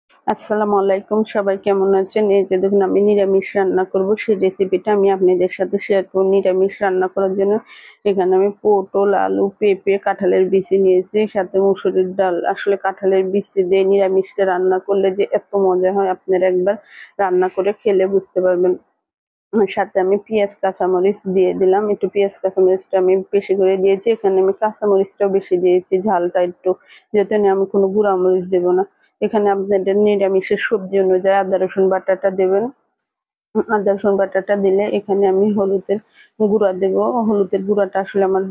আসসালামু আলাইকুম, সবাই কেমন আছেন? এই যে দেখুন, আমি নিরামিষ রান্না করব, সেই রেসিপিটা আমি আপনাদের সাথে শেয়ার করব। নিরামিষ রান্না করার জন্য এখানে আমি পটল, আলু, পেঁপে, কাঁঠালের বিচি নিয়েছি, সাথে মুসুরির ডাল। আসলে কাঁঠালের বিচি দিয়ে নিরামিষটা রান্না করলে যে এত মজা হয়, আপনারা একবার রান্না করে খেলে বুঝতে পারবেন। সাথে আমি পেঁয়াজ কাঁচামরিচ দিয়ে দিলাম, একটু পেঁয়াজ কাঁচামরিচটা আমি বেশি করে দিয়েছি। এখানে আমি কাঁচামরিচটাও বেশি দিয়েছি, ঝালটা একটু, যেহেতু আমি কোনো গুঁড়া মরিচ দেবো না। এখানে আপনাদের নিরামিষের সবজি অনুযায়ী আদা রসুন বাটাটা দেবেন। আদা রসুন বাটাটা দিলে এখানে আমি হলুদের গুঁড়া দেব। হলুদের গুঁড়াটা আসলে আমার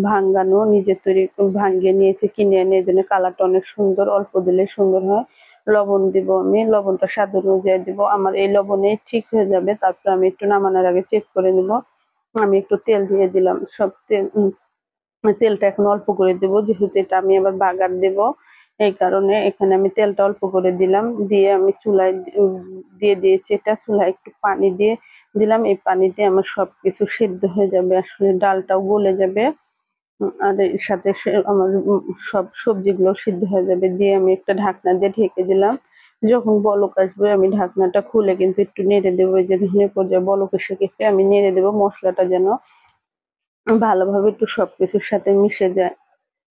ভাঙ্গানো, নিজের তৈরি ভাঙ্গিয়ে নিয়েছি, কিনে এনে, এই জন্য কালারটা অনেক সুন্দর, অল্প দিলে সুন্দর হয়। লবণ দিব, আমি লবণটা স্বাদ অনুযায়ী দিব, আমার এই লবণে ঠিক হয়ে যাবে। তারপর আমি একটু নামানোর আগে চেক করে নিব। আমি একটু তেল দিয়ে দিলাম, সব তেল তেলটা এখন অল্প করে দেব, যেহেতু এটা আমি আবার বাগার দেব। এই কারণে এখানে আমি তেলটা অল্প করে দিলাম, দিয়ে আমি চুলায় দিয়ে দিয়েছি। এটা চুলায় একটু পানি দিয়ে দিলাম, এই পানিতে আমার সবকিছু সিদ্ধ হয়ে যাবে, আসলে ডালটাও গলে যাবে। আর এর সাথে আমার সব সবজিগুলো সিদ্ধ হয়ে যাবে। দিয়ে আমি একটা ঢাকনা দিয়ে ঢেকে দিলাম। যখন বলক আসবে আমি ঢাকনাটা খুলে কিন্তু একটু নেড়ে দেবো। এই যে ধনে পর্যায়ে বলক এসে গেছে, আমি নেড়ে দেবো, মশলাটা যেন ভালোভাবে একটু সবকিছুর সাথে মিশে যায়।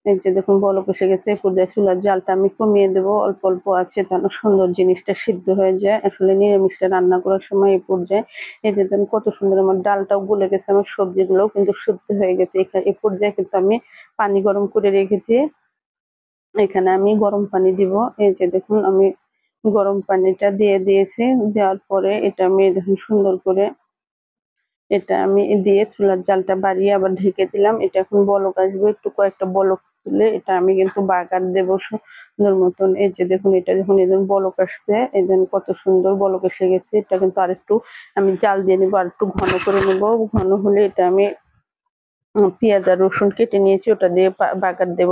এই যে দেখুন, বলক এসে গেছে। এই পর্যায়ে চুলার জালটা আমি কমিয়ে দেবো, অল্প অল্প আছে, যেন সুন্দর জিনিসটা সিদ্ধ হয়ে যায়। আসলে নিরামিষটা রান্না করার সময় এই পর্যায়ে, এই যে দেখুন কত সুন্দর আমার ডালটাও গলে গেছে, আমার সবজিগুলোও কিন্তু সিদ্ধ হয়ে গেছে। এখানে এই পর্যায়ে কিন্তু আমি পানি গরম করে রেখেছি, এখানে আমি গরম পানি দিব। এই যে দেখুন, আমি গরম পানিটা দিয়ে দিয়েছি। দেওয়ার পরে এটা আমি দেখুন সুন্দর করে এটা আমি দিয়ে চুলার জালটা বাড়িয়ে আবার ঢেকে দিলাম। এটা এখন বলক আসবে, একটু কয়েকটা বলক তুলে এটা আমি কিন্তু বাগার দেবো সুন্দর মতন। এই যে দেখুন, এটা যখন এই বলক আসছে, এই কত সুন্দর বলক এসে গেছে। এটা কিন্তু আরেকটু আমি জাল দিয়ে নেবো, আর একটু ঘন করে নেবো। ঘন হলে এটা আমি পেঁয়াজ আর রসুন কেটে নিয়েছি, ওটা দিয়ে বাগার দেব।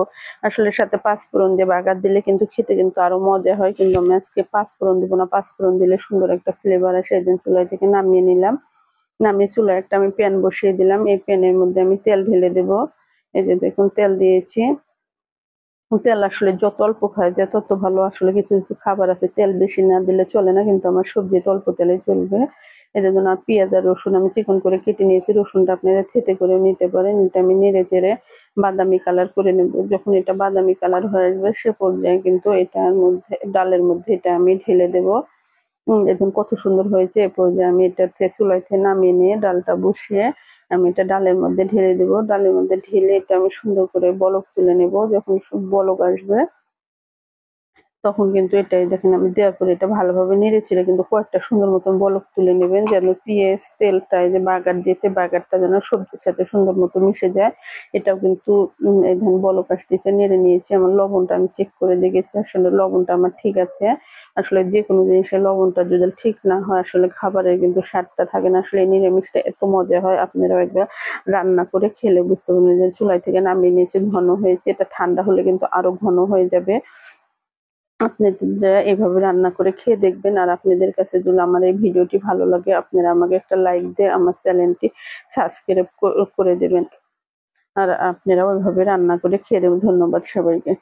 আসলে সাথে পাঁচফোড়ন দিয়ে বাগার দিলে কিন্তু খেতে কিন্তু আরো মজা হয়, কিন্তু আমি আজকে পাঁচফোড়ন দিব না। পাঁচফোড়ন দিলে সুন্দর একটা ফ্লেভার আসে। সেদিন চুলা থেকে নামিয়ে নিলাম, নামিয়ে চুলায় একটা আমি প্যান বসিয়ে দিলাম। এই প্যানের মধ্যে আমি তেল ঢেলে দেব। এই যে দেখুন, তেল দিয়েছি। তেল আসলে যত অল্প খাওয়া যায় তত ভালো। আসলে কিছু কিছু খাবার আছে তেল বেশি না দিলে চলে না, কিন্তু আমার সবজিতে অল্প তেলে চলবে। এদের জন্য আর পেঁয়াজ আর রসুন আমি চিকন করে কেটে নিয়েছি। রসুনটা আপনারা থেতে করে নিতে পারেন। এটা আমি নেড়ে চেড়ে বাদামি কালার করে নেব। যখন এটা বাদামি কালার হয়ে আসবে সে পর্যায়ে কিন্তু এটার মধ্যে, ডালের মধ্যে এটা আমি ঢেলে দেব। দেখুন কত সুন্দর হয়েছে। এ পর্যায়ে আমি এটা চুলায় থেকে নামিয়ে নিয়ে ডালটা বসিয়ে আমি এটা ডালের মধ্যে ঢেলে দেবো। ডালের মধ্যে ঢেলে এটা আমি সুন্দর করে বলক তুলে নেব। যখন বলক আসবে তখন কিন্তু এটাই দেখেন, আমি দেওয়ার পরে এটা ভালোভাবে নেড়ে ছেড়ে কিন্তু কয়েকটা সুন্দর মতন বলক তুলে নেবেন, যেন পেঁয়াজ তেলটা যে বাগার দিয়েছে বাগারটা যেন সবজির সাথে সুন্দর মতো মিশে যায়। এটাও কিন্তু এই ধরুন বলক আসতেছে, নেড়ে নিয়েছি। আমার লবণটা আমি চেক করে দেখেছি, আসলে লবণটা আমার ঠিক আছে। আসলে যে কোনো জিনিসের লবণটা যদি ঠিক না হয় আসলে খাবারের কিন্তু স্বাদটা থাকে না। আসলে এই নিরামিষটা এত মজা হয়, আপনারাও একবার রান্না করে খেলে বুঝতে পারবেন। যে চুলাই থেকে নামিয়ে নিয়েছি, ঘন হয়েছে, এটা ঠান্ডা হলে কিন্তু আরো ঘন হয়ে যাবে। আপনারা এভাবে রান্না করে খেয়ে দেখবেন। আর আপনাদের কাছে যদি আমার এই ভিডিওটি ভালো লাগে, আপনারা আমাকে একটা লাইক দিয়ে আমার চ্যানেলটি সাবস্ক্রাইব করে দেবেন। আর আপনারাও এভাবে রান্না করে খেয়ে দেবেন। ধন্যবাদ সবাইকে।